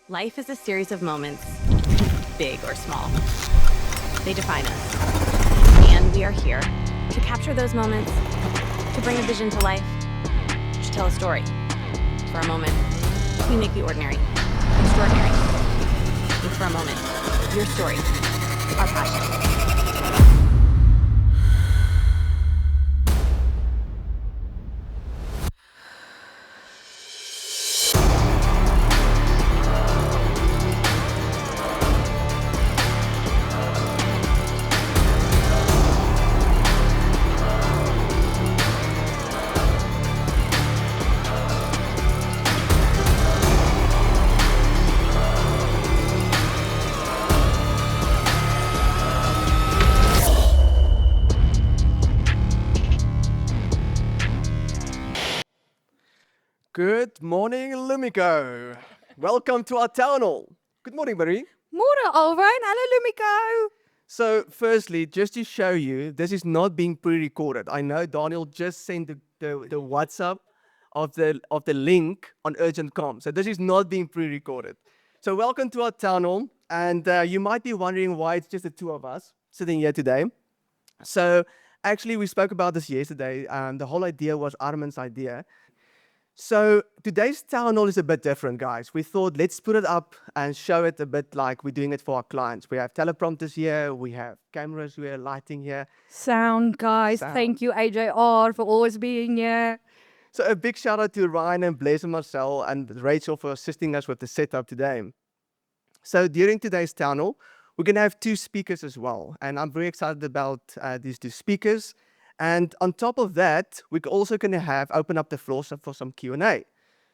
Life is a series of moments, big or small. They define us. And we are here to capture those moments, to bring a vision to life, to tell a story. For a moment, we make the ordinary extraordinary. And for a moment, your story, our passion. Good morning, Lumico. Welcome to our town hall. Good morning, Marie. Morning, Alwyn. Hello, Lumico. So, firstly, just to show you, this is not being pre-recorded. I know Daniel just sent the WhatsApp of the link on Urgent Com. So this is not being pre-recorded. So welcome to our town hall. And you might be wondering why it's just the two of us sitting here today. So actually, we spoke about this yesterday. The whole idea was Armin's idea. So today's town hall is a bit different, guys. We thought, let's put it up and show it a bit like we're doing it for our clients. We have teleprompters here, we have cameras here, lighting here. Sound, guys. Sound. Thank you, AJR, for always being here. So a big shout out to Ryan and Blaise and Marcel and Rachel for assisting us with the setup today. So during today's town hall, we're going to have two speakers as well. And I'm very excited about these two speakers. And on top of that, we're also going to open up the floor for some Q&A.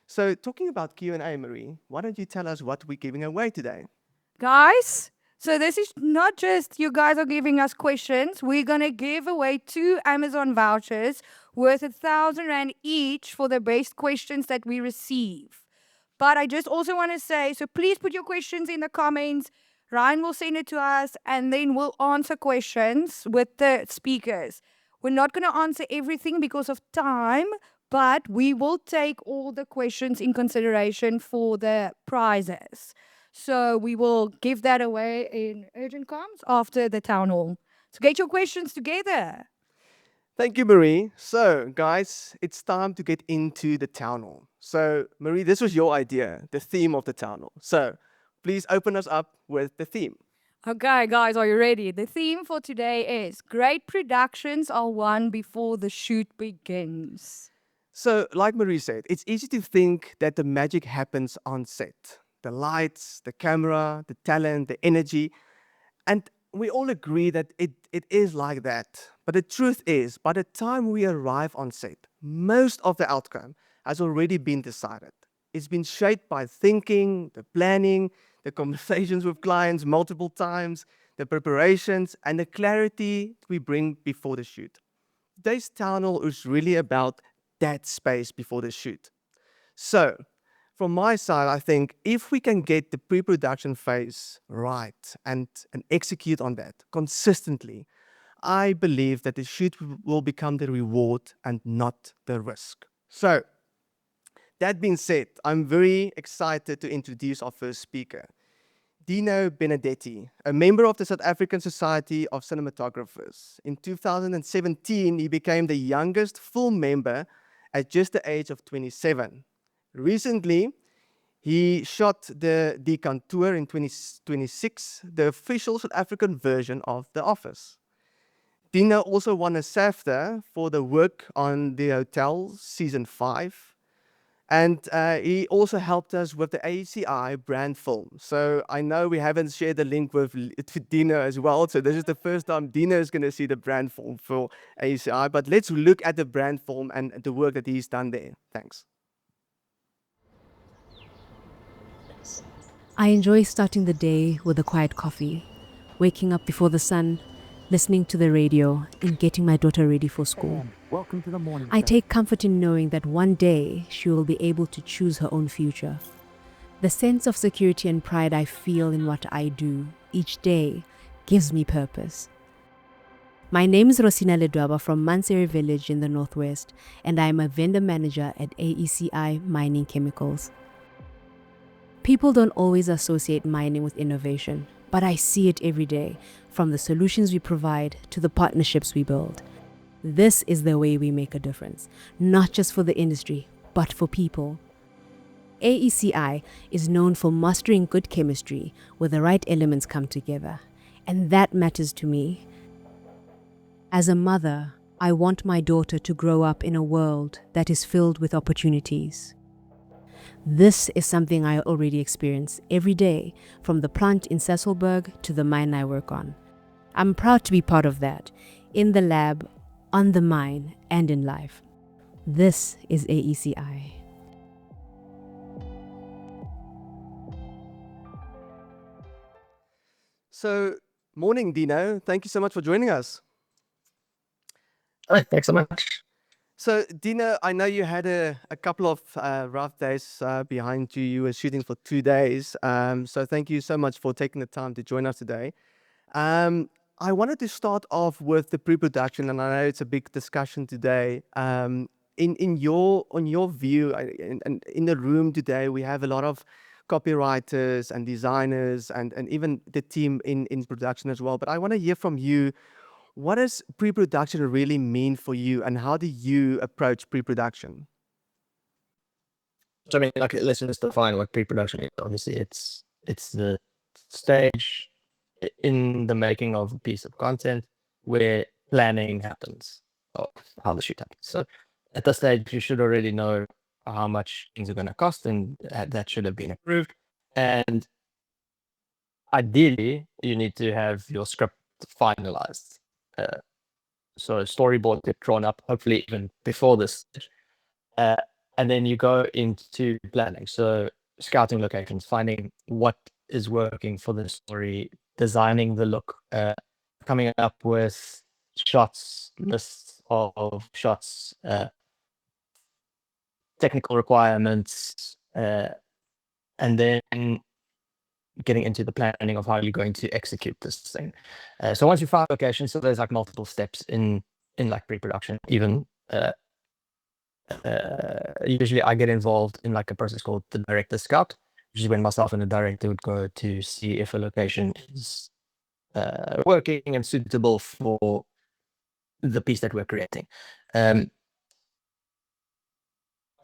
So talking about Q&A, Marie, why don't you tell us what we're giving away today? Guys, so this is not just you guys are giving us questions. We're going to give away 2 Amazon vouchers worth 1,000 Rand each for the best questions that we receive. But I just also want to say, so please put your questions in the comments. Ryan will send it to us, and then we'll answer questions with the speakers. We're not going to answer everything because of time, but we will take all the questions in consideration for the prizes. So we will give that away in Urgent Comms after the town hall. So get your questions together. Thank you, Marie. So, guys, it's time to get into the town hall. So, Marie, this was your idea, the theme of the town hall. So, please open us up with the theme. Okay, guys, are you ready? The theme for today is great productions are won before the shoot begins. So, like Marie said, it's easy to think that the magic happens on set. The lights, the camera, the talent, the energy. And we all agree that it is like that. But the truth is, by the time we arrive on set, most of the outcome has already been decided. It's been shaped by thinking, the planning, the conversations with clients multiple times, the preparations, and the clarity we bring before the shoot. Today's town hall is really about that space before the shoot. So, from my side, I think if we can get the pre-production phase right and execute on that consistently, I believe that the shoot will become the reward and not the risk. So, that being said, I'm very excited to introduce our first speaker, Dino Benedetti, a member of the South African Society of Cinematographers. In 2017, he became the youngest full member at just the age of 27. Recently, he shot the Decanteur in 2026, the official South African version of The Office. Dino also won a SAFTA for the work on The Hotel Season 5. And he also helped us with the AECI brand film. So I know we haven't shared the link with Dino as well. So this is the first time Dino is going to see the brand film for AECI. But let's look at the brand film and the work that he's done there. Thanks. I enjoy starting the day with a quiet coffee, waking up before the sun, listening to the radio, and getting my daughter ready for school. Welcome to the morning. I take comfort in knowing that one day she will be able to choose her own future. The sense of security and pride I feel in what I do each day gives me purpose. My name is Rosina Ledwaba from Manseri Village in the Northwest, and I am a vendor manager at AECI Mining Chemicals. People don't always associate mining with innovation, but I see it every day, from the solutions we provide to the partnerships we build. This is the way we make a difference, not just for the industry, but for people. AECI is known for mastering good chemistry where the right elements come together, and that matters to me. As a mother, I want my daughter to grow up in a world that is filled with opportunities. This is something I already experience every day, from the plant in Cecilburg to the mine I work on. I'm proud to be part of that, in the lab, on the mine, and in life. This is AECI. So, morning, Dino. Thank you so much for joining us. Hi, thanks so much. So, Dino, I know you had a couple of rough days behind you. You were shooting for 2 days. So, thank you so much for taking the time to join us today. I wanted to start off with the pre-production, and I know it's a big discussion today. On your view, and in the room today, we have a lot of copywriters and designers, and even the team in production as well. But I want to hear from you. What does pre-production really mean for you, and how do you approach pre-production? So I mean, like, let's just define what pre-production is. Obviously, it's the stage in the making of a piece of content where planning happens of how the shoot happens. So at this stage, you should already know how much things are going to cost, and that should have been approved. And ideally, you need to have your script finalized. So storyboards get drawn up, hopefully even before this. And then you go into planning. So scouting locations, finding what is working for the story, designing the look, coming up with shots, lists of shots, technical requirements, and then getting into the planning of how you're going to execute this thing. So once you find locations, so there's like multiple steps in like pre-production. Even usually I get involved in like a process called the director scout, which is when myself and the director would go to see if a location is working and suitable for the piece that we're creating.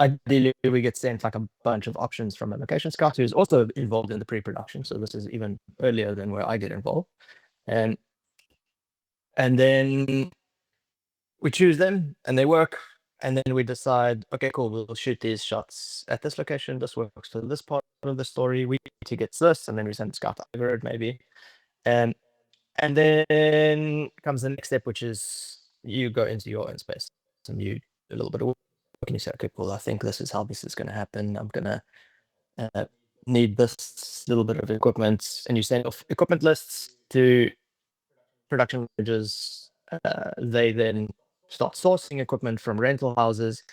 Ideally, we get sent like a bunch of options from a location scout who is also involved in the pre-production. So this is even earlier than where I get involved. And then we choose them and they work. And then we decide, okay, cool, we'll shoot these shots at this location. This works for this part of the story. We need to get this. And then we send scout over it maybe. And then comes the next step, which is you go into your own space and you do a little bit of work. And you say, okay, cool, I think this is how this is going to happen. I'm going to need this little bit of equipment. And you send off equipment lists to production managers. They then start sourcing equipment from rental houses,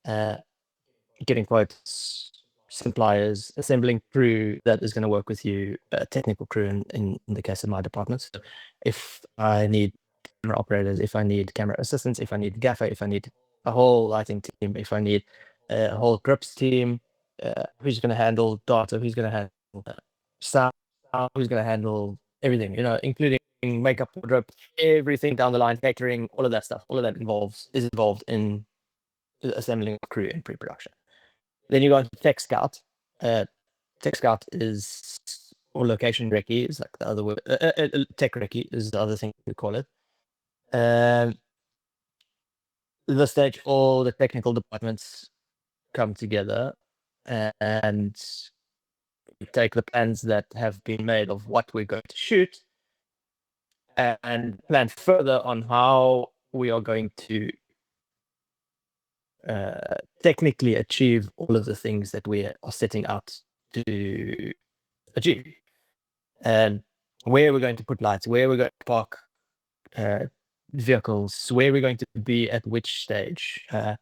getting quotes, suppliers, assembling crew that is going to work with you, technical crew in the case of my department. So if I need camera operators, if I need camera assistants, if I need gaffer, if I need a whole lighting team, if I need a whole grips team, who's going to handle data, who's going to handle sound, who's going to handle everything, including makeup, wardrobe, everything down the line, catering, all of that stuff, all of that is involved in assembling a crew in pre-production. Then you go into Tech Scout. Tech Scout is, or location recce is like the other word. Tech recce is the other thing we call it. The stage, all the technical departments come together and take the plans that have been made of what we're going to shoot and plan further on how we are going to technically achieve all of the things that we are setting out to achieve. And where we're going to put lights, where we're going to park vehicles, where we're going to be at which stage. And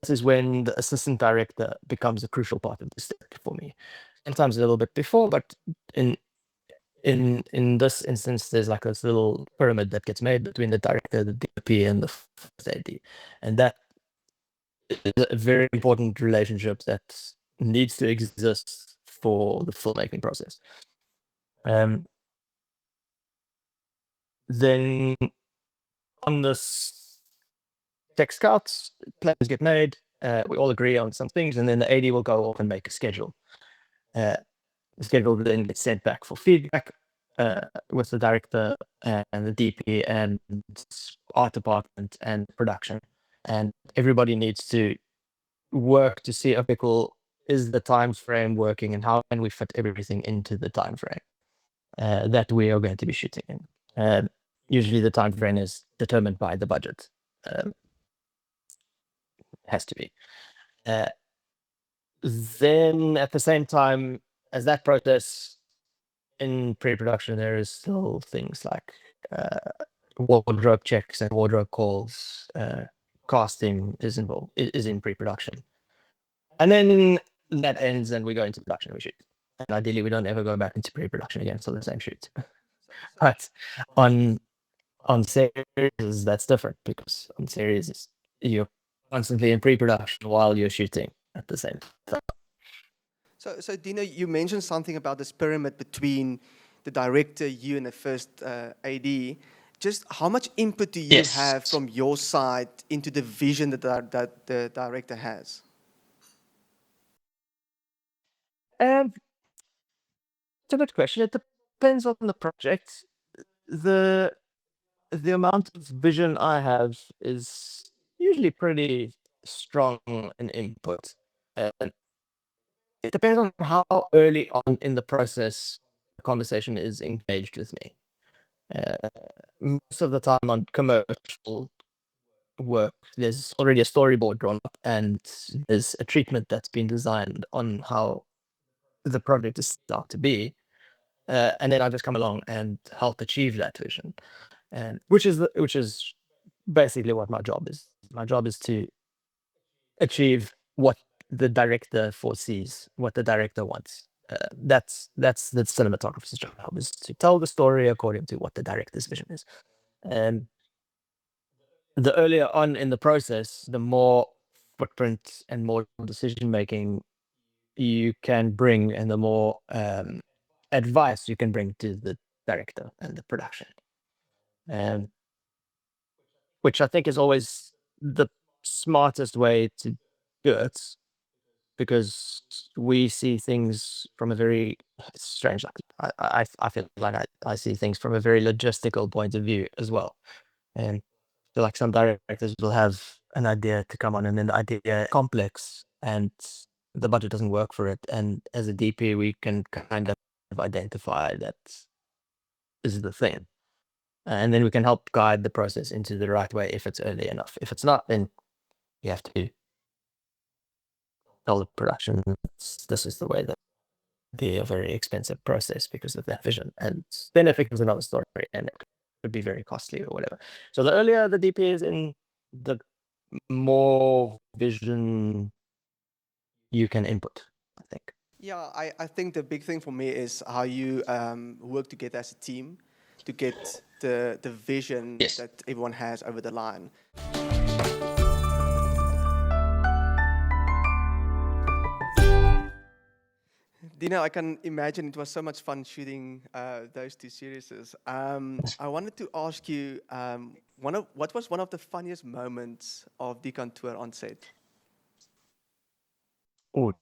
this is when the assistant director becomes a crucial part of the step for me. Sometimes a little bit before, but in this instance, there's like this little pyramid that gets made between the director, the DP, and the first AD. And that is a very important relationship that needs to exist for the filmmaking process. Then on this tech scouts, plans get made. We all agree on some things, and then the AD will go off and make a schedule. The schedule then gets sent back for feedback with the director and the DP and art department and production, and everybody needs to work to see, okay, cool, is the time frame working, and how can we fit everything into the time frame that we are going to be shooting in. Usually the time frame is determined by the budget. Has to be. Then at the same time as that process in pre-production, there is still things like wardrobe checks and wardrobe calls. Casting is involved, is in pre-production. And then that ends and we go into production and we shoot. And ideally we don't ever go back into pre-production again for the same shoot. But on series, that's different, because on series you're constantly in pre-production while you're shooting at the same time. So Dino, you mentioned something about this pyramid between the director, you, and the first AD. Just how much input do you have from your side into the vision that the director has? It's a good question. It depends on the project. The amount of vision I have is usually pretty strong in input. And it depends on how early on in the process the conversation is engaged with me. Most of the time on commercial work, there's already a storyboard drawn up and there's a treatment that's been designed on how the project is start to be. And then I just come along and help achieve that vision. And which is basically what my job is. My job is to achieve what the director foresees, what the director wants. That's the cinematographer's job, is to tell the story according to what the director's vision is. And the earlier on in the process, the more footprint and more decision making you can bring, and the more advice you can bring to the director and the production. Which I think is always the smartest way to do it, because we see things from a very strange, like I feel like I see things from a very logistical point of view as well. And I feel like some directors will have an idea to come on, and then the idea is complex and the budget doesn't work for it. And as a DP, we can kind of identify that this is the thing. And then we can help guide the process into the right way if it's early enough. If it's not, then you have to tell the production this is the way that be a very expensive process because of that vision. And then it becomes another story and it could be very costly or whatever. So the earlier the DP is in, the more vision you can input, I think. Yeah, I think the big thing for me is how you work together as a team to get the vision that everyone has over the line. Dina, I can imagine it was so much fun shooting those two series. I wanted to ask you, what was one of the funniest moments of Decontour on set? Oh,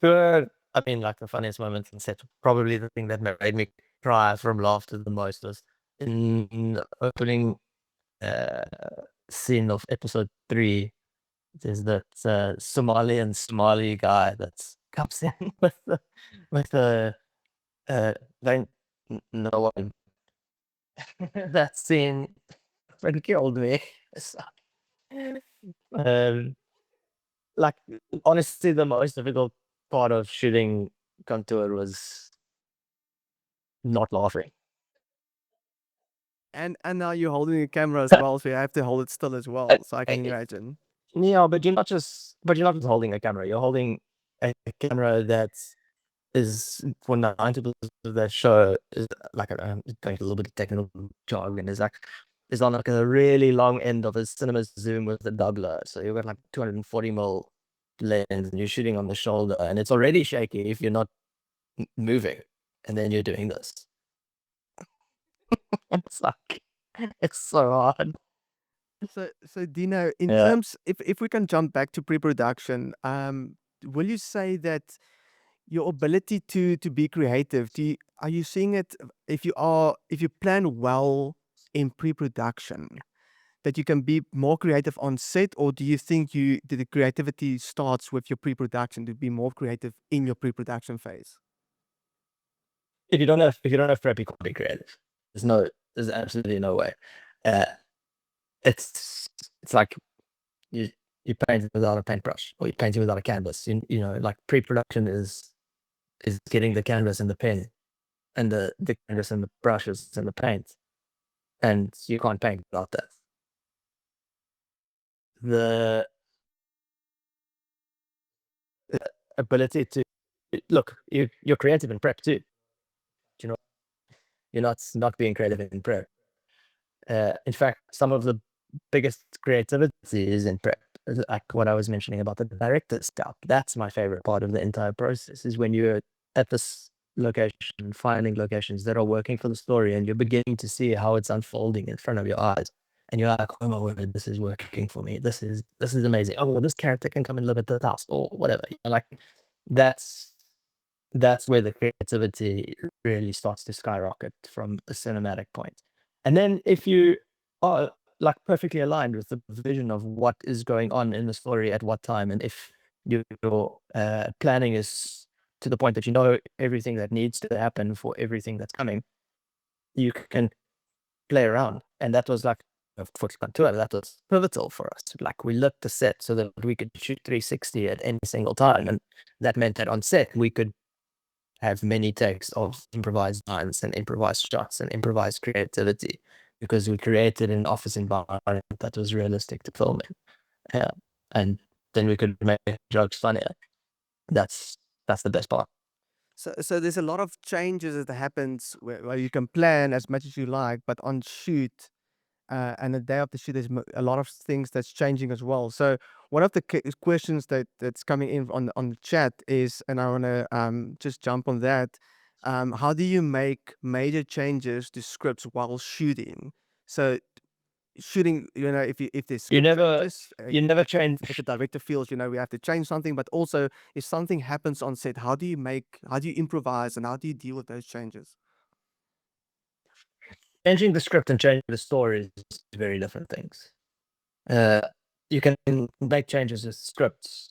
good. I mean, like the funniest moments on set, probably the thing that made me cry from laughter the most was in the opening scene of episode 3. There's that Somali guy that comes in with the don't know what that scene really killed me. So, like honestly, the most difficult part of shooting Contour was not laughing. And now you're holding a camera as well, so you have to hold it still as well. So I can imagine. Yeah, but you're not just holding a camera. You're holding a camera that is, for 90% of that show, is like going a little bit of technical jargon, is like is on like a really long end of a cinema zoom with a doubler. So you've got like 240 mil lens and you're shooting on the shoulder, and it's already shaky if you're not moving, and then you're doing this. It's like, it's so hard. So Dino, in Yeah. terms, if we can jump back to pre-production, will you say that your ability to be creative, are you seeing it, if you plan well in pre-production, that you can be more creative on set, or do you think the creativity starts with your pre-production to be more creative in your pre-production phase? If you don't have prep, you can't be creative. There's absolutely no way. Uh, it's like you paint without a paintbrush, or you painting without a canvas. You know, like pre-production is getting the canvas and the pen, and the canvas and the brushes and the paint, and you can't paint without that. The ability to look, you're creative in prep too. You know, you're not being creative in prep. In fact, some of the biggest creativity is in prep. Like what I was mentioning about the director's stuff. That's my favorite part of the entire process, is when you're at this location, finding locations that are working for the story, and you're beginning to see how it's unfolding in front of your eyes. And you're like, oh my word, this is working for me. This is amazing. Oh, well, this character can come and live at the house, or whatever. You know, like that's where the creativity really starts to skyrocket from a cinematic point. And then if you are like perfectly aligned with the vision of what is going on in the story at what time, and if your planning is to the point that you know everything that needs to happen for everything that's coming, you can play around. And that was like, for Tour, that was pivotal for us. Like, we lit the set so that we could shoot 360 at any single time, and that meant that on set we could have many takes of improvised lines and improvised shots and improvised creativity, because we created an office environment that was realistic to film in. Yeah. And then we could make jokes funnier. That's the best part. So there's a lot of changes that happens where you can plan as much as you like, but on shoot, and the day of the shoot, there's a lot of things that's changing as well. So one of the questions that's coming in on the chat is, and I want to just jump on that. How do you make major changes to scripts while shooting? So shooting, if there's You script never changes, you never change. if the director feels, we have to change something, but also if something happens on set, how do you improvise, and how do you deal with those changes? Changing the script and changing the story is very different things. You can make changes to scripts,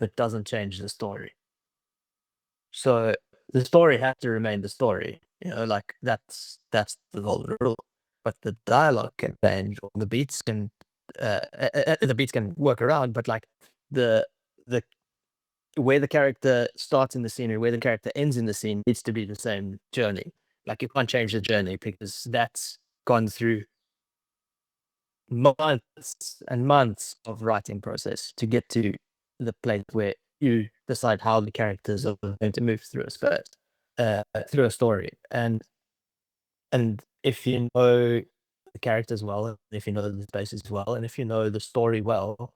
but doesn't change the story. So the story has to remain the story. You know, like that's the whole rule. But the dialogue can change, or the beats can work around. But like the where the character starts in the scene and where the character ends in the scene needs to be the same journey. Like, you can't change the journey, because that's gone through months and months of writing process to get to the place where you decide how the characters are going to move through a space, through a story. And if you know the characters well, and if you know the spaces well, and if you know the story well,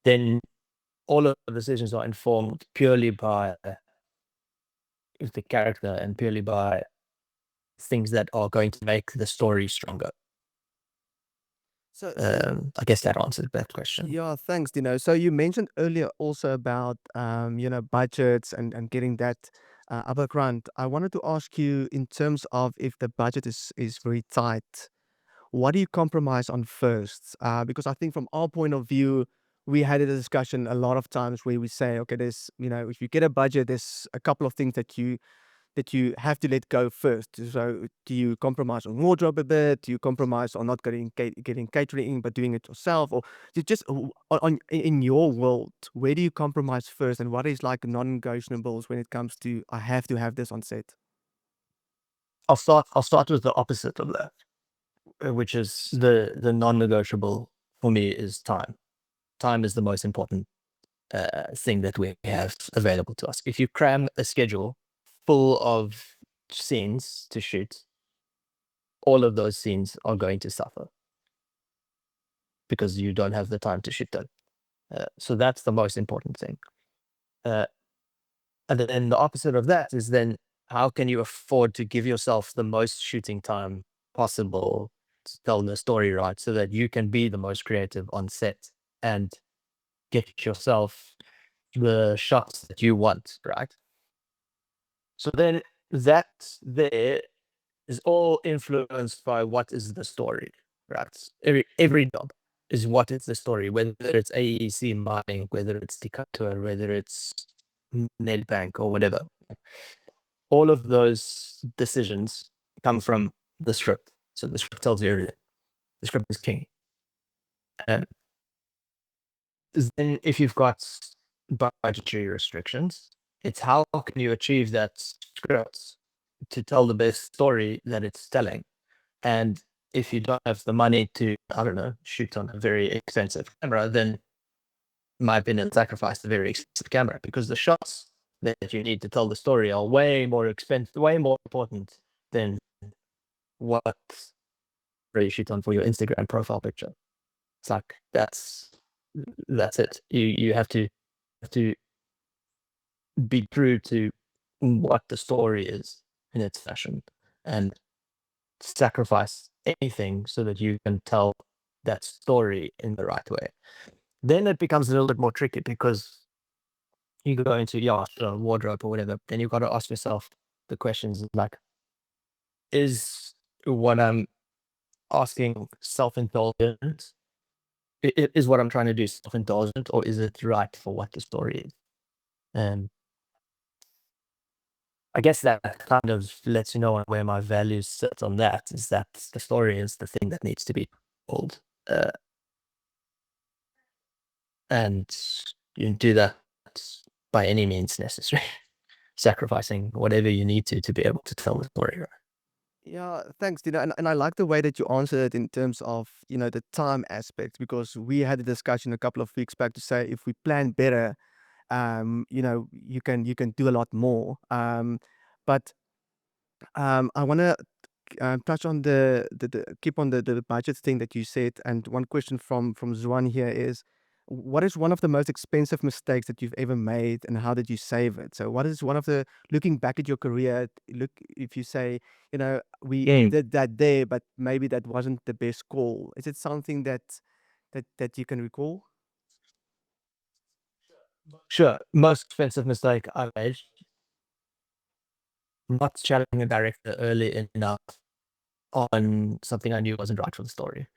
then all of the decisions are informed purely by the character and purely by things that are going to make the story stronger. So I guess that answers that question. yeah, thanks, Dino. So you mentioned earlier also about budgets and getting that upper grant. I wanted to ask you, in terms of, if the budget is very tight, what do you compromise on first? Because I think from our point of view, we had a discussion a lot of times where we say, okay, there's, if you get a budget, there's a couple of things that you have to let go first. So do you compromise on wardrobe a bit? Do you compromise on not getting catering, but doing it yourself? Or you just in your world, where do you compromise first, and what is like non-negotiables when it comes to, I have to have this on set? I'll start with the opposite of that, which is the non-negotiable for me is time. Time is the most important thing that we have available to us. If you cram a schedule full of scenes to shoot, all of those scenes are going to suffer because you don't have the time to shoot them. So that's the most important thing. And then the opposite of that is then how can you afford to give yourself the most shooting time possible to tell the story right, so that you can be the most creative on set and get yourself the shots that you want, right? So then that there is all influenced by what is the story, right? Every job is what is the story, whether it's AEC mining, whether it's Decatur, whether it's Nedbank or whatever. All of those decisions come from the script. So the script tells you everything. The script is king. And then if you've got budgetary restrictions, it's how can you achieve that script to tell the best story that it's telling. And if you don't have the money to, I don't know, shoot on a very expensive camera, then in my opinion, sacrifice the very expensive camera, because the shots that you need to tell the story are way more expensive, way more important than what you shoot on for your Instagram profile picture. It's like that's it. You have to be true to what the story is in its fashion, and sacrifice anything so that you can tell that story in the right way. Then it becomes a little bit more tricky, because you go into wardrobe or whatever, then you've got to ask yourself the questions like, is what I'm asking self-indulgent? Is what I'm trying to do self-indulgent, or is it right for what the story is? And I guess that kind of lets you know where my values sit on that, is that the story is the thing that needs to be told. And you do that by any means necessary, sacrificing whatever you need to be able to tell the story. Right? Yeah, thanks, Dina. And I like the way that you answered it in terms of, the time aspect, because we had a discussion a couple of weeks back to say if we plan better, you can do a lot more. But I want to touch on the keep on the budget thing that you said. And one question from Zwan here is, what is one of the most expensive mistakes that you've ever made, and how did you save it? So what is one of the, looking back at your career, look, if you say, we did that there, but maybe that wasn't the best call. Is it something that you can recall? Sure. Most expensive mistake I made, not challenging a director early enough on something I knew wasn't right for the story.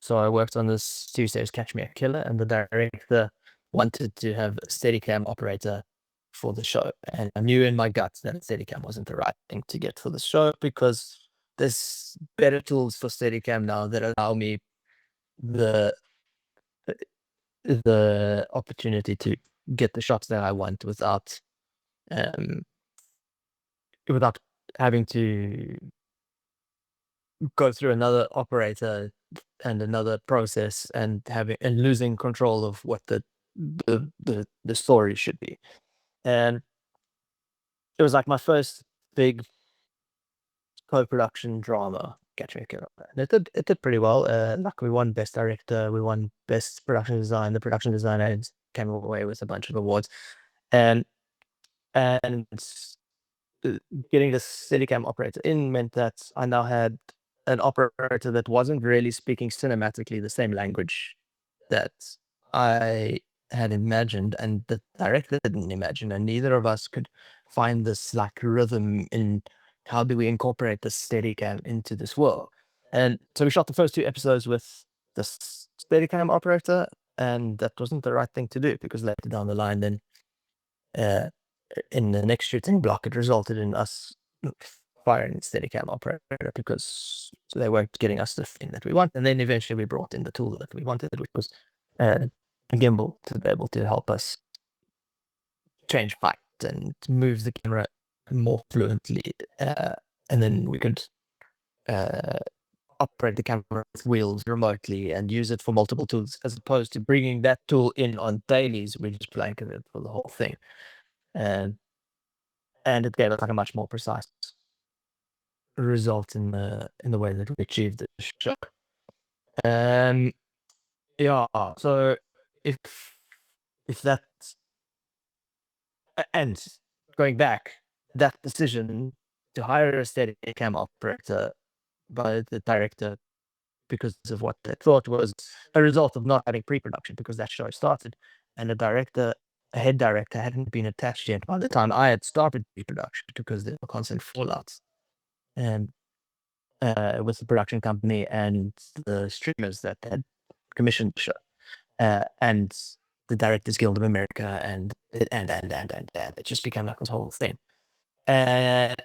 So I worked on this Tuesday's Catch Me a Killer, and the director wanted to have a Steadicam operator for the show. And I knew in my gut that Steadicam wasn't the right thing to get for the show, because there's better tools for Steadicam now that allow me the opportunity to get the shots that I want without having to go through another operator and another process, and losing control of what the story should be. And it was like my first big co-production drama, Catch Me a Killer. And it did pretty well. Like, we won Best Director, we won Best Production Design. The production designer came away with a bunch of awards. And getting the Steadicam operator in meant that I now had an operator that wasn't really speaking cinematically the same language that I had imagined, and the director didn't imagine, and neither of us could find this like rhythm in how do we incorporate the Steadicam into this world. And so we shot the first 2 episodes with the Steadicam operator, and that wasn't the right thing to do, because later down the line, then uh, in the next shooting block, it resulted in us firing the Steadicam operator, because they weren't getting us the thing that we want. And then eventually we brought in the tool that we wanted, which was a gimbal, to be able to help us change height and move the camera more fluently. And then we could operate the camera with wheels remotely and use it for multiple tools, as opposed to bringing that tool in on dailies. We just blanketed it for the whole thing. And it gave us like a much more precise result in the way that we achieved the shot. Yeah, so if that And going back, that decision to hire a steady cam operator by the director because of what they thought was a result of not having pre-production because that show started, and a head director hadn't been attached yet by the time I had started pre-production because there were constant fallouts and with the production company and the streamers that had commissioned the show, and the Directors Guild of America, and it just became like this whole thing. But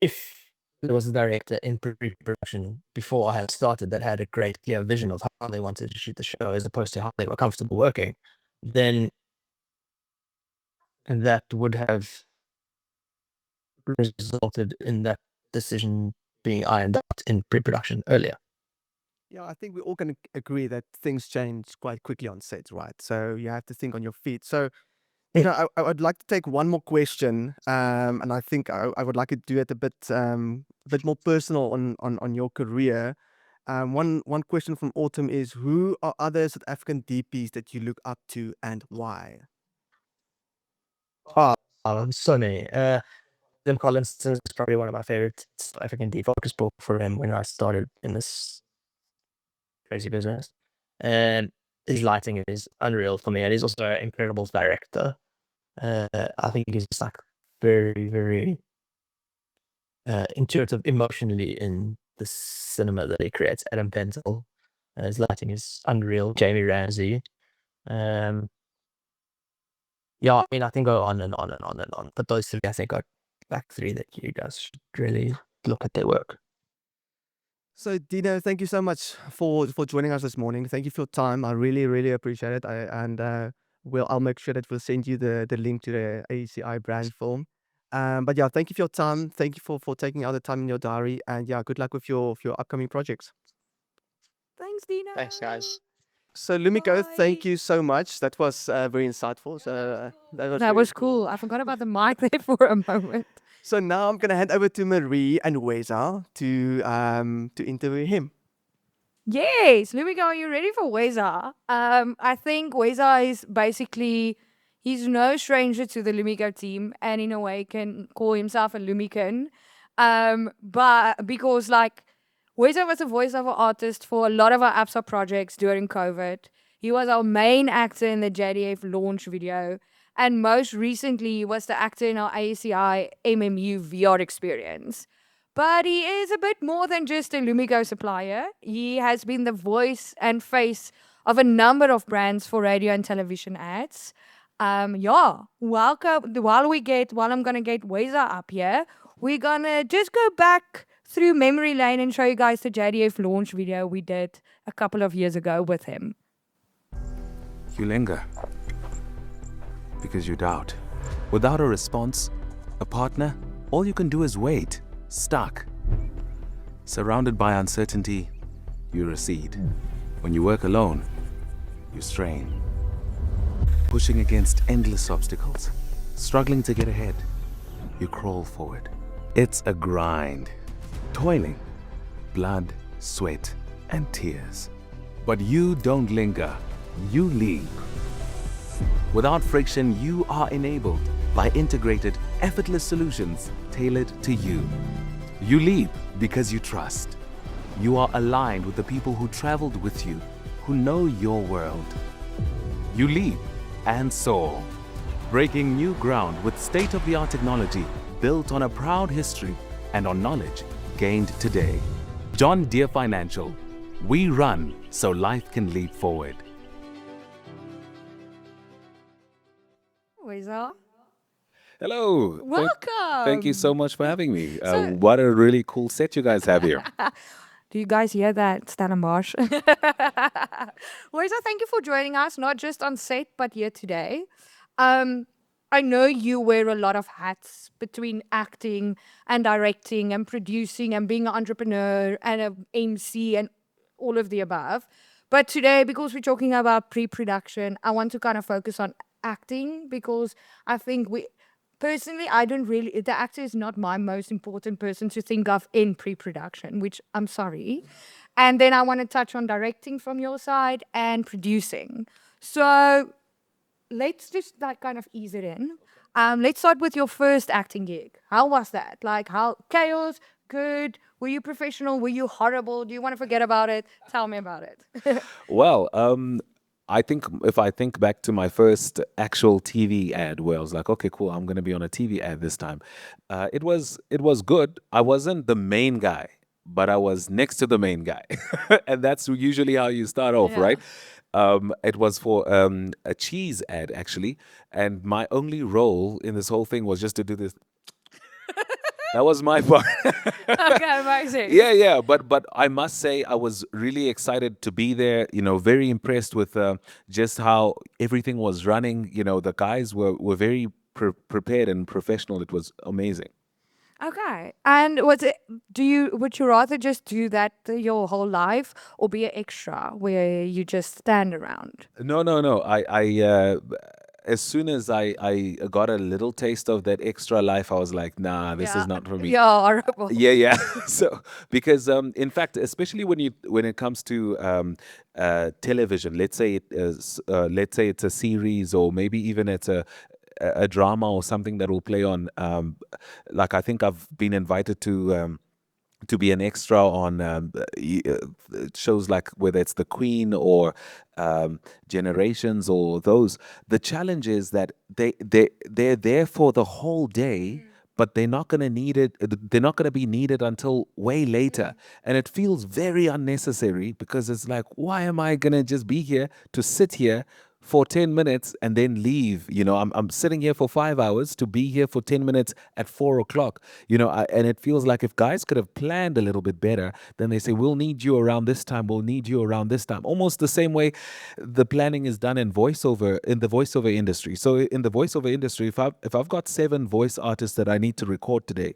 if there was a director in pre-production before I had started that had a great clear vision of how they wanted to shoot the show as opposed to how they were comfortable working, then that would have resulted in that decision being ironed out in pre-production earlier. Yeah, I think we all can agree that things change quite quickly on set, right? So you have to think on your feet. So, I would like to take one more question, and I think I would like to do it a bit more personal on your career. One question from Autumn is: who are other South African DPs that you look up to, and why? So many. Tim Collins is probably one of my favorite South African DPs. I spoke for him when I started in this crazy business, and his lighting is unreal for me, and he's also an incredible director. I think he's just like very, very intuitive emotionally in the cinema that he creates. Adam Pentel, his lighting is unreal. Jamie Ramsey. Yeah, I mean, I can go on and on and on and on, but those three, I think, are like three that you guys should really look at their work. So, Dino, thank you so much for joining us this morning. Thank you for your time. I really appreciate it. I'll make sure that we'll send you the link to the AECI brand film. But yeah, thank you for your time. Thank you for taking out the time in your diary. And yeah, good luck with your upcoming projects. Thanks, Dina. Thanks, guys. So, Lumico, thank Bye. you so much. That was very insightful. So that was That really was cool. I forgot about the mic there for a moment. So now I'm gonna hand over to Marie and Weza to interview him. Yes, Lumico, are you ready for Weza? I think Weza is basically, he's no stranger to the Lumico team and in a way can call himself a Lumican. But because like Weza was a voiceover artist for a lot of our APSA projects during COVID. He was our main actor in the JDF launch video. And most recently, he was the actor in our ACI MMU VR experience. But he is a bit more than just a Lumico supplier. He has been the voice and face of a number of brands for radio and television ads. Welcome. While I'm gonna get Weza up here, we're gonna just go back through memory lane and show you guys the JDF launch video we did a couple of years ago with him. You linger because you doubt. Without a response, a partner, all you can do is wait, stuck. Surrounded by uncertainty, you recede. When you work alone, you strain. Pushing against endless obstacles, struggling to get ahead, you crawl forward. It's a grind, toiling, blood, sweat, and tears. But you don't linger, you leap. Without friction, you are enabled by integrated, effortless solutions tailored to you. You leap because you trust. You are aligned with the people who traveled with you, who know your world. You leap and soar, breaking new ground with state-of-the-art technology built on a proud history and on knowledge gained today. John Deere Financial. We run so life can leap forward. Weza, Hello. welcome. Thank you so much for having me. So- What a really cool set you guys have here. Do you guys hear that, Stellenbosch? Weza, thank you for joining us, not just on set, but here today. I know you wear a lot of hats between acting and directing and producing and being an entrepreneur and an MC and all of the above. But today, because we're talking about pre-production, I want to kind of focus on acting because I think personally, the actor is not my most important person to think of in pre-production, which I'm sorry. And then I want to touch on directing from your side and producing. So let's just like kind of ease it in. Let's start with your first acting gig. How was that? Like how chaos, good? Were you professional? Were you horrible? Do you want to forget about it? Tell me about it. Well, I think if I think back to my first actual TV ad, where I was like, okay, cool, I'm going to be on a TV ad this time. It was good. I wasn't the main guy, but I was next to the main guy, and that's usually how you start off, Yeah. right? It was for a cheese ad actually, and my only role in this whole thing was just to do this. That was my part. Okay, amazing. Yeah, but I must say I was really excited to be there. Very impressed with just how everything was running. The guys were very prepared and professional. It was amazing. Okay. And would you rather just do that your whole life or be an extra where you just stand around? No, no, no. As soon as I got a little taste of that extra life, I was like, nah, this is not for me. Yeah, horrible. Yeah, yeah. So because in fact, especially when it comes to television, let's say it's a series or maybe even it's a drama or something that will play on. Like I think I've been invited to be an extra on shows like whether it's The Queen or Generations or those. The challenge is that they're there for the whole day, but they're not going to need it. They're not going to be needed until way later, and it feels very unnecessary because it's like, why am I going to just be here to sit here for 10 minutes and then leave? I'm sitting here for 5 hours to be here for 10 minutes at 4 o'clock. And it feels like if guys could have planned a little bit better, then they say, we'll need you around this time, we'll need you around this time. Almost the same way the planning is done in the voiceover industry. So in the voiceover industry, if I've got 7 voice artists that I need to record today,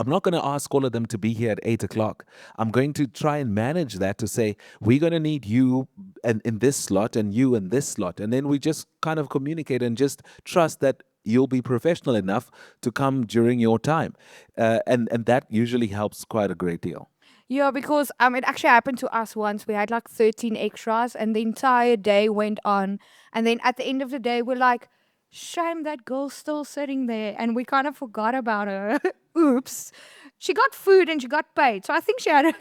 I'm not going to ask all of them to be here at 8 o'clock. I'm going to try and manage that to say, we're going to need you in this slot and you in this slot. And then we just kind of communicate and just trust that you'll be professional enough to come during your time. And that usually helps quite a great deal. Yeah, because it actually happened to us once. We had like 13 extras, and the entire day went on. And then at the end of the day, we're like, shame that girl's still sitting there. And we kind of forgot about her. Oops. She got food and she got paid. So I think she had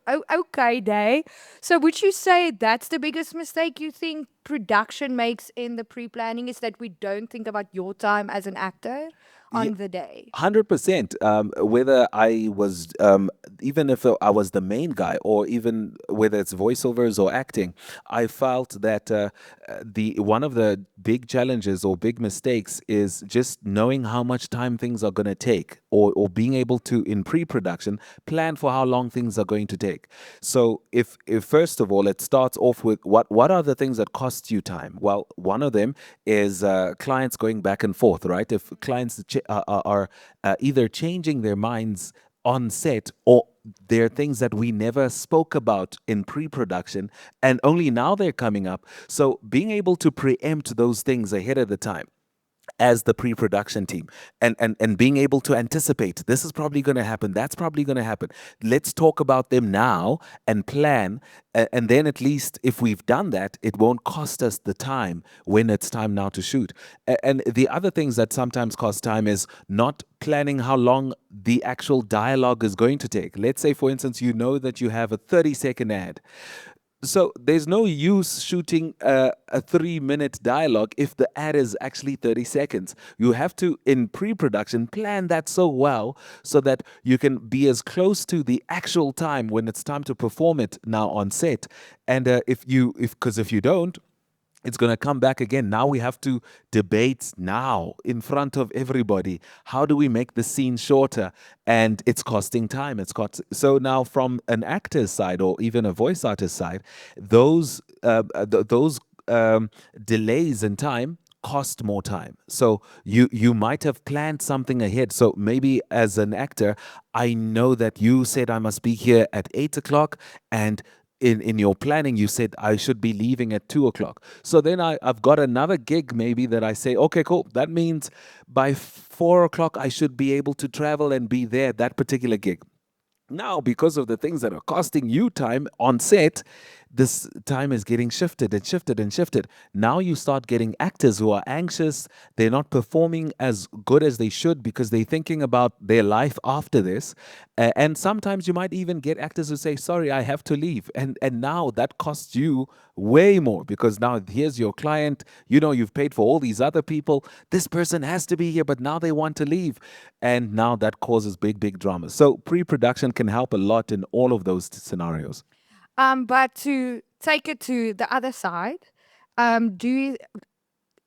a okay day. So would you say that's the biggest mistake you think production makes in the pre planning, is that we don't think about your time as an actor on the day? 100%. Whether I was, even if I was the main guy, or even whether it's voiceovers or acting, I felt that the one of the big challenges or big mistakes is just knowing how much time things are going to take, or being able to, in pre-production, plan for how long things are going to take. So if first of all, it starts off with what are the things that cost you time? Well, one of them is clients going back and forth, right? If clients are either changing their minds on set, or there are things that we never spoke about in pre-production and only now they're coming up. So being able to preempt those things ahead of the time as the pre-production team, and being able to anticipate, this is probably going to happen, that's probably going to happen, let's talk about them now and plan, and then at least if we've done that, it won't cost us the time when it's time now to shoot. And the other things that sometimes cost time is not planning how long the actual dialogue is going to take. Let's say, for instance, you know that you have a 30-second ad. So there's no use shooting a 3-minute dialogue if the ad is actually 30 seconds. You have to, in pre-production, plan that so well so that you can be as close to the actual time when it's time to perform it now on set. And if you don't, it's going to come back again. Now we have to debate now in front of everybody. How do we make the scene shorter? And it's costing time. So now from an actor's side or even a voice artist side, those delays in time cost more time. So you might have planned something ahead. So maybe as an actor, I know that you said I must be here at 8 o'clock, and in your planning, you said I should be leaving at 2 o'clock. So then I've got another gig maybe that I say, okay, cool. That means by 4 o'clock, I should be able to travel and be there, that particular gig. Now, because of the things that are costing you time on set, this time is getting shifted and shifted and shifted. Now you start getting actors who are anxious. They're not performing as good as they should because they're thinking about their life after this. And sometimes you might even get actors who say, sorry, I have to leave. And now that costs you way more because now here's your client. You know, you've paid for all these other people. This person has to be here, but now they want to leave. And now that causes big, big drama. So pre-production can help a lot in all of those scenarios. But to take it to the other side, do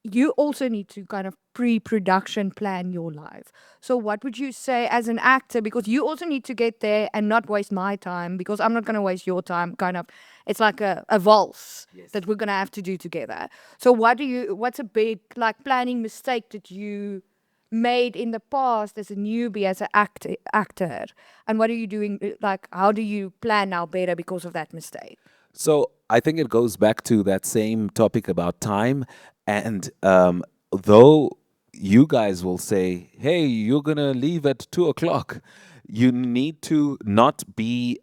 you also need to kind of pre-production plan your life. So what would you say as an actor, because you also need to get there and not waste my time, because I'm not going to waste your time, kind of, it's like a valse that we're going to have to do together. So what's a big like planning mistake that you made in the past as a newbie, as an actor, and what are you doing, like how do you plan now better because of that mistake? So I think it goes back to that same topic about time. And though you guys will say, hey, you're going to leave at 2 o'clock, you need to not be.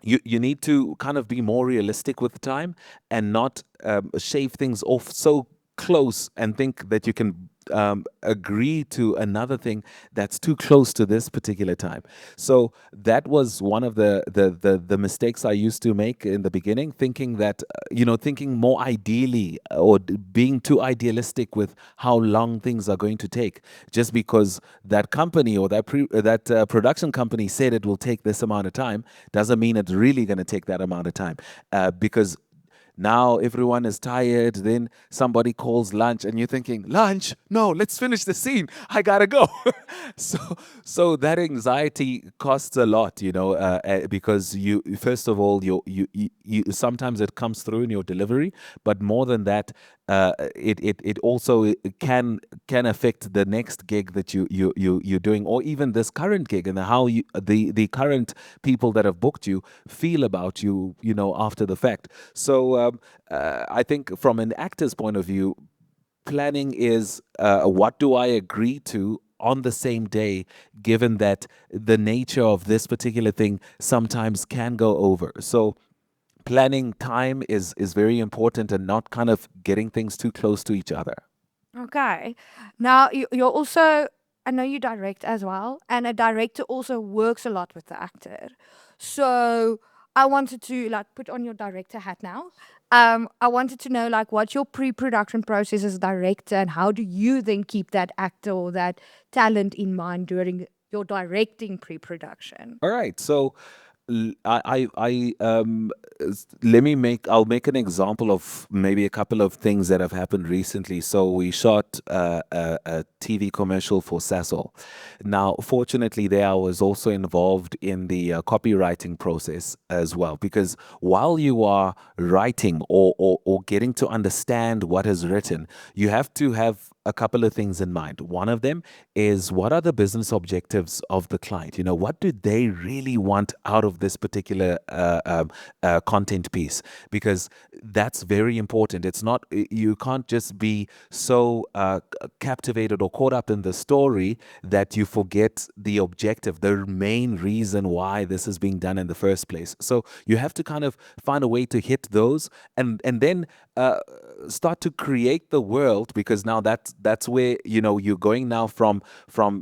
You need to kind of be more realistic with time and not shave things off so close and think that you can agree to another thing that's too close to this particular time. So that was one of the mistakes I used to make in the beginning, thinking that thinking more ideally or being too idealistic with how long things are going to take, just because that company or that production company said it will take this amount of time doesn't mean it's really going to take that amount of time, because now everyone is tired. Then somebody calls lunch, and you're thinking, "Lunch? No, let's finish the scene. I gotta go." so that anxiety costs a lot, because you first of all you sometimes it comes through in your delivery, but more than that, it also can affect the next gig that you're doing, or even this current gig, and how the current people that have booked you feel about you, after the fact. So I think from an actor's point of view, planning is what do I agree to on the same day, given that the nature of this particular thing sometimes can go over. So planning time is very important, and not kind of getting things too close to each other. Okay. Now, you're also, I know you direct as well, and a director also works a lot with the actor. So I wanted to like put on your director hat now. I wanted to know like what's your pre-production process as a director, and how do you then keep that actor or that talent in mind during your directing pre-production? All right. So I'll make an example of maybe a couple of things that have happened recently. So we shot a TV commercial for Sasol. Now, fortunately, there I was also involved in the copywriting process as well, because while you are writing or getting to understand what is written, you have to have a couple of things in mind. One of them is, what are the business objectives of the client? What do they really want out of this particular content piece? Because that's very important. It's not, you can't just be so captivated or caught up in the story that you forget the objective, the main reason why this is being done in the first place. So you have to kind of find a way to hit those, and then start to create the world, because now that's where you're going now from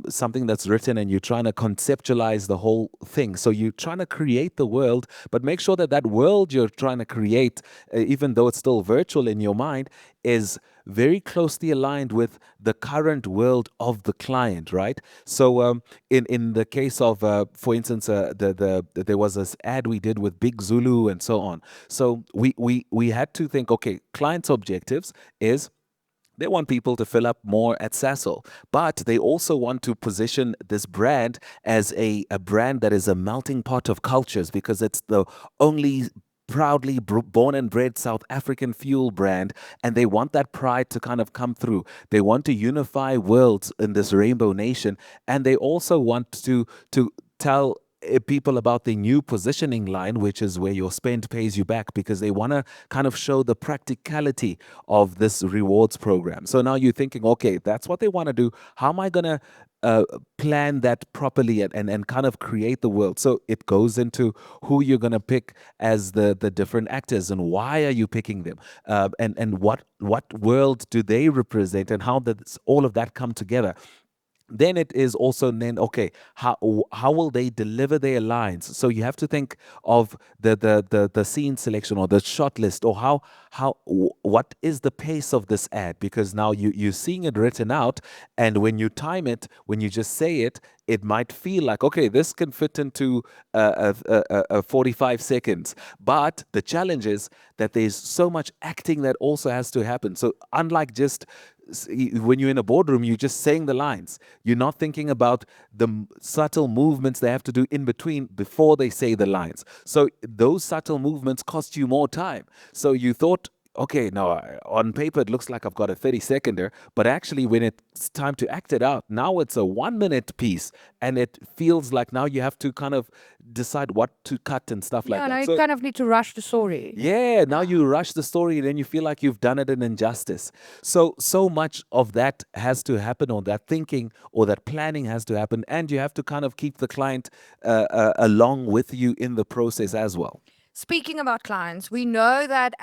something that's written, and you're trying to conceptualize the whole thing. So you're trying to create the world, but make sure that that world you're trying to create, even though it's still virtual in your mind, is very closely aligned with the current world of the client, right? So in the case of for instance, there was this ad we did with Big Zulu and so on. So we had to think, okay, client's objectives is, they want people to fill up more at Sasol, but they also want to position this brand as a brand that is a melting pot of cultures, because it's the only proudly born and bred South African fuel brand, and they want that pride to kind of come through. They want to unify worlds in this rainbow nation, and they also want to tell people about the new positioning line, which is where your spend pays you back, because they want to kind of show the practicality of this rewards program. So now you're thinking, okay, that's what they want to do. How am I going to plan that properly and kind of create the world? So it goes into who you're going to pick as the different actors, and why are you picking them, and what world do they represent, and how does all of that come together. Then it is also then, okay, how will they deliver their lines? So you have to think of the scene selection or the shot list, or what is the pace of this ad, because now you're seeing it written out, and when you time it, when you just say it, it might feel like, okay, this can fit into 45 seconds. But the challenge is that there's so much acting that also has to happen. So unlike just when you're in a boardroom, you're just saying the lines. You're not thinking about the subtle movements they have to do in between before they say the lines. So those subtle movements cost you more time. So you thought, okay, now on paper it looks like I've got a 30-seconder, but actually when it's time to act it out, now it's a 1-minute piece, and it feels like now you have to kind of decide what to cut and stuff like Yeah, now that. you So kind of need to rush the story. yeah, now you rush the story, and then you feel like you've done it an injustice. So much of that has to happen, or that thinking or that planning has to happen, and you have to kind of keep the client along with you in the process as well. Speaking about clients, we know that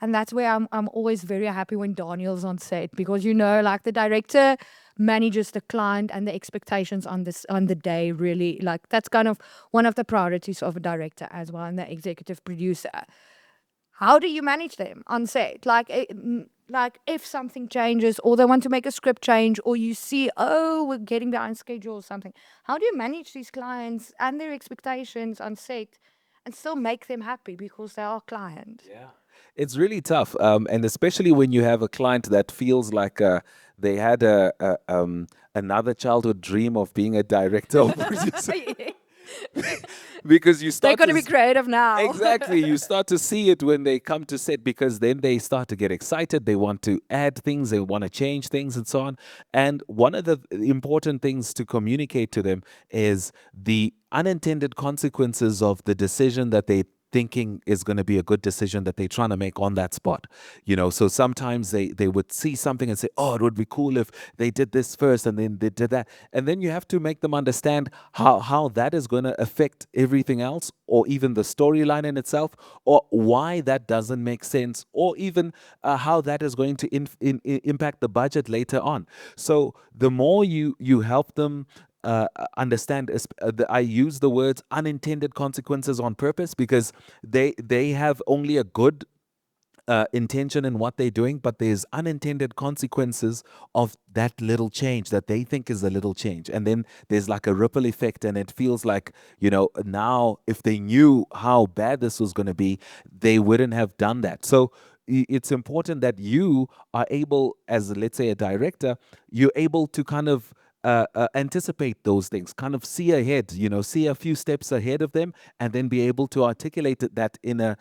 and that's where I'm always very happy when Daniel's on set, because like the director manages the client and the expectations on the day, really. Like that's kind of one of the priorities of a director as well, and the executive producer. How do you manage them on set? Like if something changes, or they want to make a script change, or you see, oh, we're getting behind schedule or something. How do you manage these clients and their expectations on set and still make them happy because they are clients? Yeah. It's really tough, and especially when you have a client that feels like they had another childhood dream of being a director or producer, because you They're start going to be creative now. exactly, you start to see it when they come to set, because then they start to get excited. They want to add things, they want to change things, and so on. And one of the important things to communicate to them is the unintended consequences of the decision that they thinking is going to be a good decision that they're trying to make on that spot. So sometimes they would see something and say, oh, it would be cool if they did this first and then they did that. And then you have to make them understand how that is going to affect everything else, or even the storyline in itself, or why that doesn't make sense, or even how that is going to impact the budget later on. So the more you help them understand, I use the words unintended consequences on purpose, because they have only a good intention in what they're doing, but there's unintended consequences of that little change that they think is a little change. And then there's like a ripple effect, and it feels like, now if they knew how bad this was going to be, they wouldn't have done that. So it's important that you are able, as let's say a director, you're able to kind of anticipate those things, kind of see ahead, see a few steps ahead of them, and then be able to articulate that in a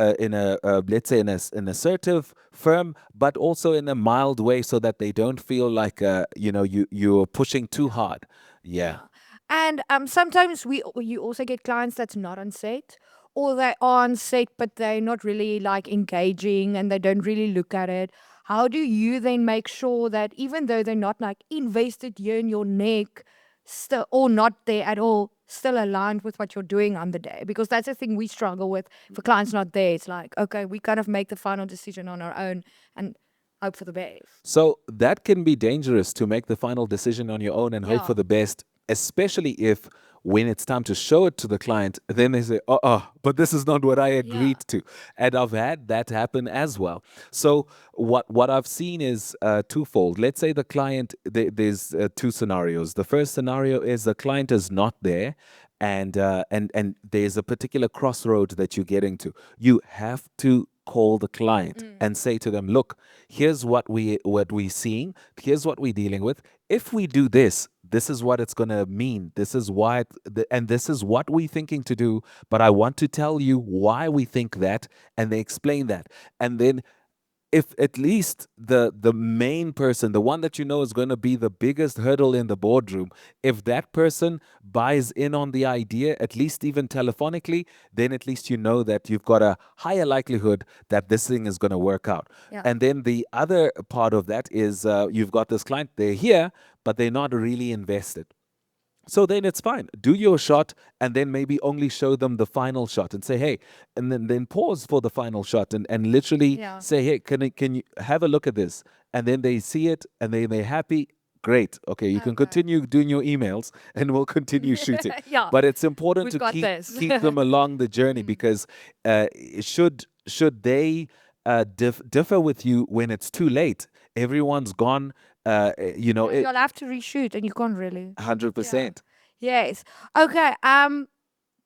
let's say an assertive, firm, but also in a mild way, so that they don't feel like you're pushing too hard. Yeah. And sometimes you also get clients that's not on set, or they are on set but they're not really like engaging and they don't really look at it. How do you then make sure that even though they're not like invested here in your neck, still, or not there at all, still aligned with what you're doing on the day? Because that's the thing we struggle with. If a client's not there, it's like, okay, we kind of make the final decision on our own and hope for the best. So that can be dangerous, to make the final decision on your own and hope Yeah. for the best, especially if when it's time to show it to the client, then they say, but this is not what I agreed to. And I've had that happen as well. So what I've seen is twofold. Let's say the client, there's two scenarios. The first scenario is the client is not there, and there's a particular crossroad that you're getting to. You have to call the client and say to them, look, here's what we're seeing, here's what we're dealing with. If we do this, this is what it's going to mean. This is why, and this is what we're thinking to do. But I want to tell you why we think that, and they explain that. And then if at least the main person, the one that you know is going to be the biggest hurdle in the boardroom, if that person buys in on the idea, at least even telephonically, then at least you know that you've got a higher likelihood that this thing is going to work out. Yeah. And then the other part of that is you've got this client, they're here, but they're not really invested. So then it's fine. Do your shot and then maybe only show them the final shot and say, hey, and then pause for the final shot and literally Yeah. say, hey, can you have a look at this? And then they see it and they're happy. Great. Okay, you can Okay. continue doing your emails and we'll continue shooting. Yeah. But it's important We've to got this. keep them along the journey because should they differ with you when it's too late, everyone's gone. You'll have to reshoot and you can't really. 100%. Yes. Okay.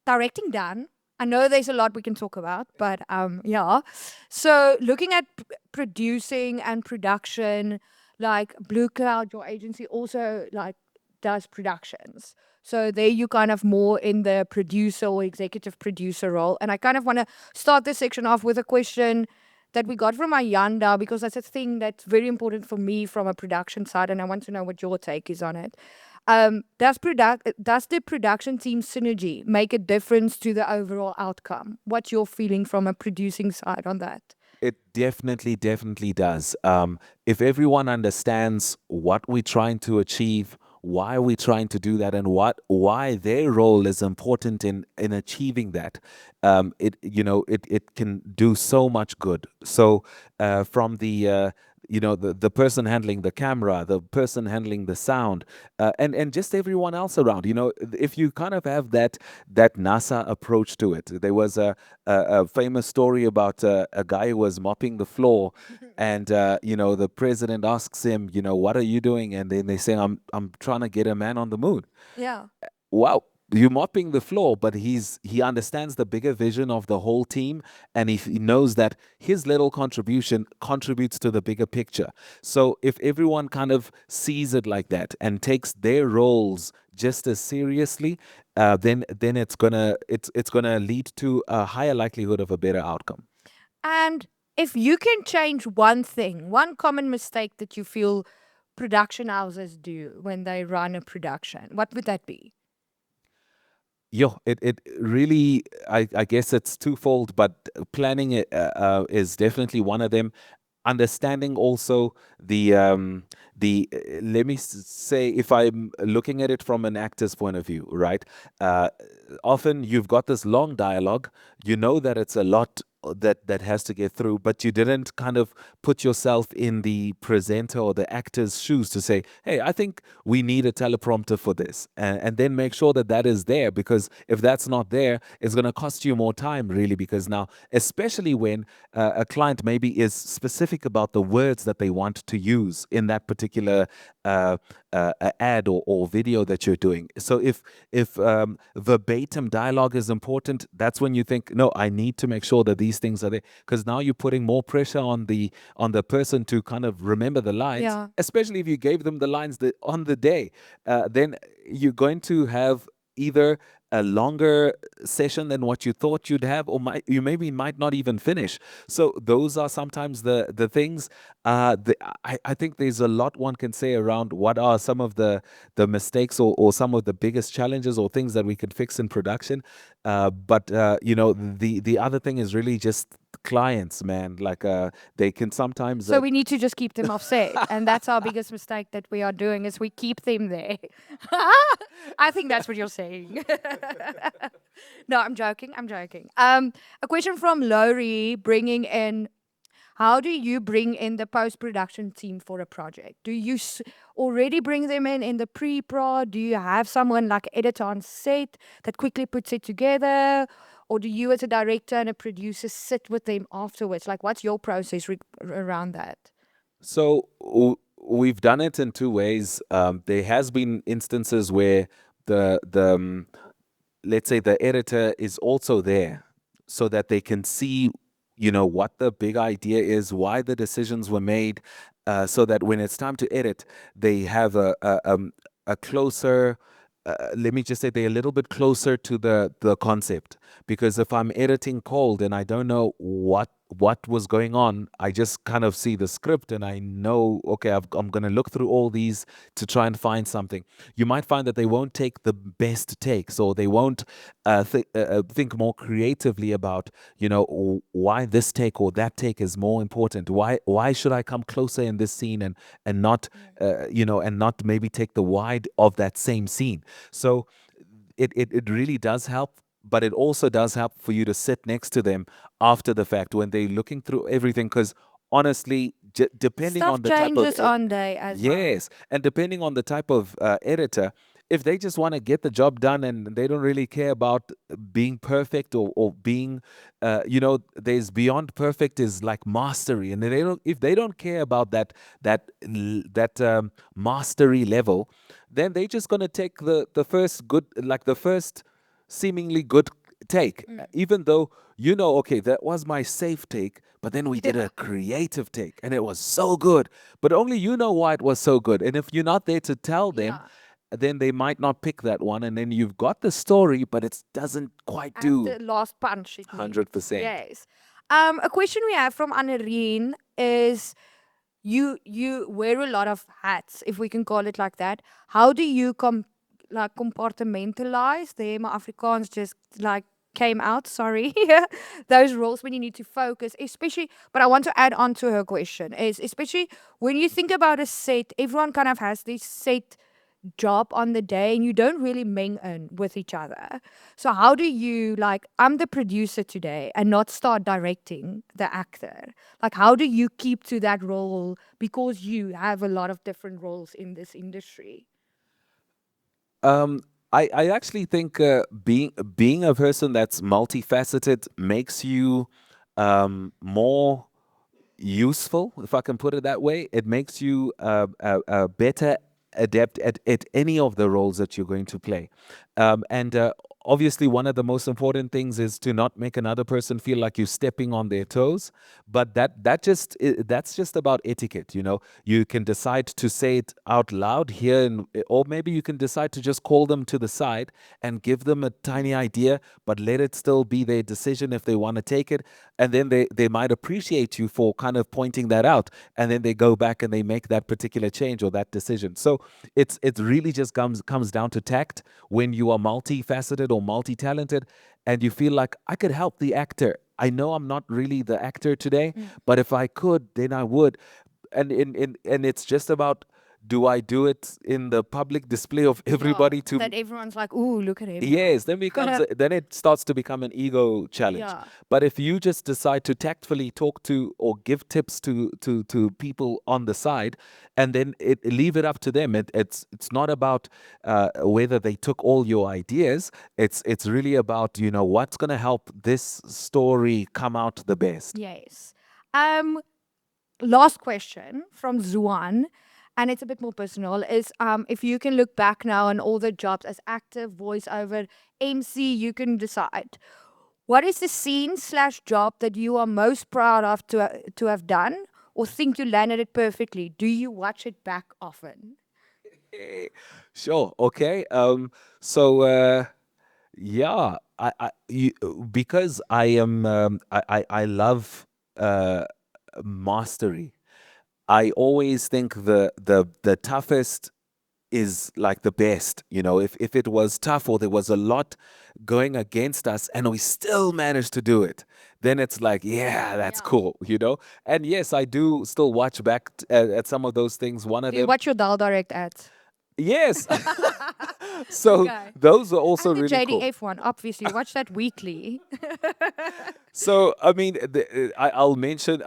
Directing done. I know there's a lot we can talk about, but yeah. So looking at producing and production, like Blue Cloud, your agency also like does productions. So there you kind of more in the producer or executive producer role. And I kind of want to start this section off with a question that we got from Ayanda, because that's a thing that's very important for me from a production side, and I want to know what your take is on it. Does the production team synergy make a difference to the overall outcome? What's your feeling from a producing side on that? It definitely does. If everyone understands what we're trying to achieve, why we're trying to do that, and why their role is important in achieving that, it can do so much good. So from the the person handling the camera, the person handling the sound, and just everyone else around. If you kind of have that NASA approach to it. There was a famous story about a guy who was mopping the floor, and the president asks him, what are you doing? And then they say, I'm trying to get a man on the moon. Yeah. Wow, you're mopping the floor, but he understands the bigger vision of the whole team, and he knows that his little contribution contributes to the bigger picture. So if everyone kind of sees it like that and takes their roles just as seriously, then it's gonna lead to a higher likelihood of a better outcome. And if you can change one thing, one common mistake that you feel production houses do when they run a production, what would that be? It really, I guess it's twofold, but planning is definitely one of them. Understanding also let me say, if I'm looking at it from an actor's point of view, right? Often you've got this long dialogue, you know that it's a lot that has to get through, but you didn't kind of put yourself in the presenter or the actor's shoes to say, hey, I think we need a teleprompter for this, and then make sure that is there, because if that's not there, it's going to cost you more time, really, because now, especially when a client maybe is specific about the words that they want to use in that particular ad or video that you're doing. So if verbatim dialogue is important, that's when you think, no, I need to make sure that these things are there, because now you're putting more pressure on the person to kind of remember the lines. Yeah. Especially if you gave them the lines on the day, then you're going to have either a longer session than what you thought you'd have, or you maybe might not even finish. So those are sometimes the things. I think there's a lot one can say around what are some of the mistakes or some of the biggest challenges or things that we can fix in production. But the other thing is really just clients, man. Like they can sometimes. So we need to just keep them offset, and that's our biggest mistake that we are doing, is we keep them there. I think that's what you're saying. No, I'm joking. A question from Laurie, bringing in, how do you bring in the post-production team for a project? Do you already bring them in the pre-prod? Do you have someone like editor on set that quickly puts it together? Or do you as a director and a producer sit with them afterwards? Like, what's your process around that? So we've done it in two ways. There has been instances where the let's say the editor is also there, so that they can see, what the big idea is, why the decisions were made, so that when it's time to edit, they have a closer. Let me just say they're a little bit closer to the concept, because if I'm editing cold and I don't know what was going on. I just kind of see the script and I know, okay, I'm going to look through all these to try and find something. You might find that they won't take the best takes, or they won't think more creatively about, why this take or that take is more important. Why should I come closer in this scene and not, and not maybe take the wide of that same scene. So it really does help, but it also does help for you to sit next to them after the fact when they're looking through everything. Because honestly, depending Stuff on the type of changes on day as well. yes, and depending on the type of editor, if they just want to get the job done and they don't really care about being perfect or being, there's beyond perfect is like mastery, and if they don't care about that mastery level, then they're just gonna take the first good, like the first seemingly good take, even though okay, that was my safe take, but then we did a creative take and it was so good, but only you know why it was so good. And if you're not there to tell them, then they might not pick that one, and then you've got the story, but it doesn't quite At do the last punch. It means. 100%. Yes. A question we have from Anareen is, you wear a lot of hats, if we can call it like that. How do you compartmentalize them? Afrikaans just like came out, sorry. Those roles when you need to focus, especially, but I want to add on to her question, is especially when you think about a set, everyone kind of has this set job on the day and you don't really ming in with each other. So how do you, like, I'm the producer today and not start directing the actor? Like, how do you keep to that role because you have a lot of different roles in this industry? I actually think being a person that's multifaceted makes you more useful, if I can put it that way. It makes you better adept at any of the roles that you're going to play. And obviously, one of the most important things is to not make another person feel like you're stepping on their toes. But that's just about etiquette. You can decide to say it out loud here, or maybe you can decide to just call them to the side and give them a tiny idea, but let it still be their decision if they want to take it. And then they might appreciate you for kind of pointing that out, and then they go back and they make that particular change or that decision. So it really just comes down to tact when you are multifaceted or multi-talented, and you feel like, I could help the actor. I know I'm not really the actor today, but if I could, then I would. And it's just about, do I do it in the public display of everybody to that everyone's like, ooh, look at him. yes, then it starts to become an ego challenge. Yeah. But if you just decide to tactfully talk to or give tips to people on the side, and then leave it up to them. It's not about whether they took all your ideas. It's really about what's going to help this story come out the best. Yes. Last question from Zuan, and it's a bit more personal, is if you can look back now on all the jobs as actor, voiceover, MC, you can decide. What is the scene/job that you are most proud of to have done, or think you landed it perfectly? Do you watch it back often? Sure. Okay. Yeah, because I am I love mastery. I always think the toughest is like the best. If it was tough or there was a lot going against us and we still managed to do it, then it's like, yeah, that's cool. And yes, I do still watch back at some of those things. One of Do you them, watch your Dal Direct ads? yes. So Okay. those are also And the really cool. JDF one, obviously. Watch that weekly. So I mean, I'll mention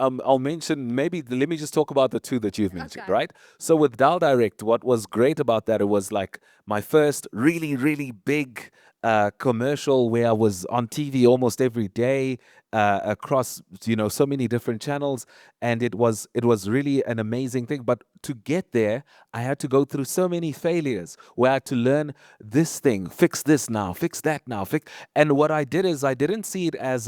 maybe. Let me just talk about the two that you've mentioned, Okay. right? So with Dal Direct, what was great about that, it was like my first really, really big commercial where I was on TV almost every day across so many different channels, and it was really an amazing thing. But to get there, I had to go through so many failures where I had to learn this thing, fix this now, fix that now, and what I did is I didn't see it as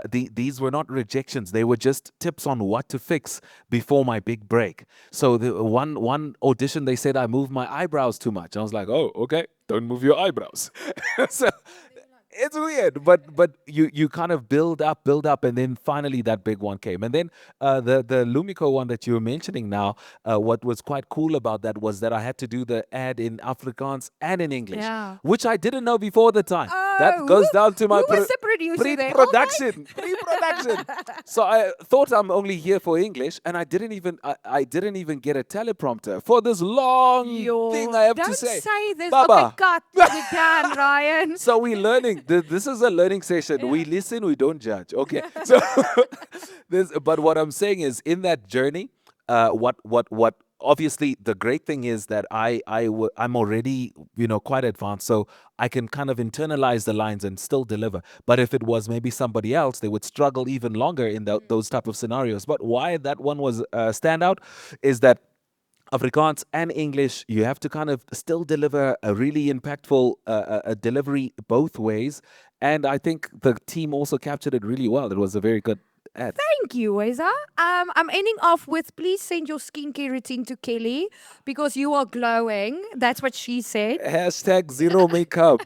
these were not rejections. They were just tips on what to fix before my big break. So the one audition, they said I moved my eyebrows too much. I was like, oh, okay, don't move your eyebrows. So It's weird, but you kind of build up, and then finally that big one came. And then the Lumico one that you were mentioning now, what was quite cool about that was that I had to do the ad in Afrikaans and in English, Yeah. which I didn't know before the time. Oh, That goes down to my who was the producer there? pre-production. So I thought I'm only here for English, and I didn't even get a teleprompter for this long thing I have Don't to say. this. Baba. Okay, cut. You're done, Ryan. So we're learning. This is a learning session. We listen, we don't judge. Okay. So but what I'm saying is, in that journey, what obviously the great thing is that I'm already, quite advanced, so I can kind of internalize the lines and still deliver. But if it was maybe somebody else, they would struggle even longer in those type of scenarios. But why that one was stand out is that Afrikaans and English, you have to kind of still deliver a really impactful delivery both ways. And I think the team also captured it really well. It was a very good ad. Thank you, Weza. I'm ending off with, please send your skincare routine to Kelly because you are glowing. That's what she said. Hashtag zero makeup.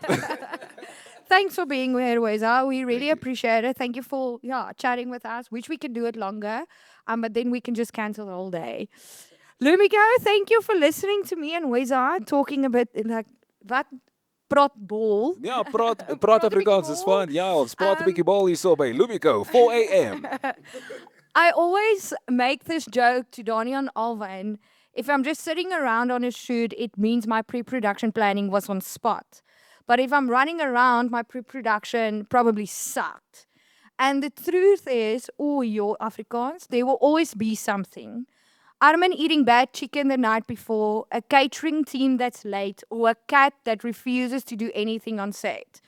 Thanks for being here, Weza. We really appreciate it. Thank you for chatting with us. Wish we could do it longer, but then we can just cancel the whole day. Lumico, thank you for listening to me and Weza talking a bit like wat praat bol. Ja, praat Afrikaans is fun. Ja, ons praat 'n bietjie bal hier so by Lumico 4AM. I always make this joke to Donnie and Alvin. If I'm just sitting around on a shoot, it means my pre-production planning was on spot. But if I'm running around, my pre-production probably sucked. And the truth is, your Afrikaans, there will always be something. Armin eating bad chicken the night before, a catering team that's late, or a cat that refuses to do anything on set.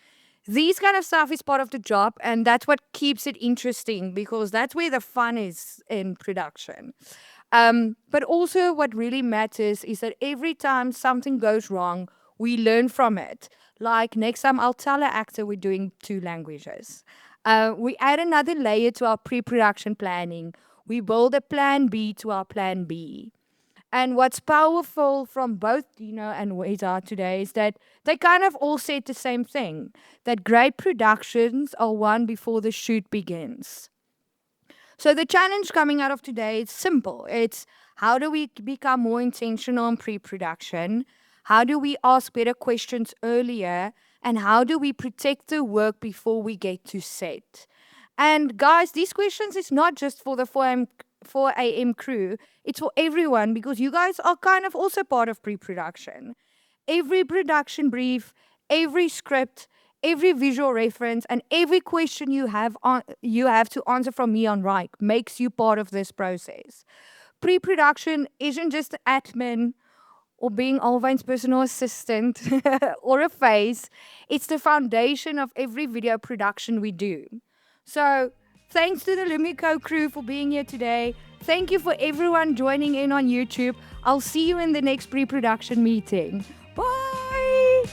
These kind of stuff is part of the job, and that's what keeps it interesting because that's where the fun is in production. But also what really matters is that every time something goes wrong, we learn from it. Like next time I'll tell an actor we're doing 2 languages. We add another layer to our pre-production planning. We build a plan B to our plan B. And what's powerful from both Dino and Weza today is that they kind of all said the same thing, that great productions are won before the shoot begins. So the challenge coming out of today is simple. It's how do we become more intentional in pre-production? How do we ask better questions earlier? And how do we protect the work before we get to set? And guys, these questions is not just for the 4 a.m. crew. It's for everyone because you guys are kind of also part of pre-production. Every production brief, every script, every visual reference, and every question you have to answer from me on Reich makes you part of this process. Pre-production isn't just admin or being Alvin's personal assistant or a face. It's the foundation of every video production we do. So, thanks to the Lumico crew for being here today. Thank you for everyone joining in on YouTube. I'll see you in the next pre-production meeting. Bye!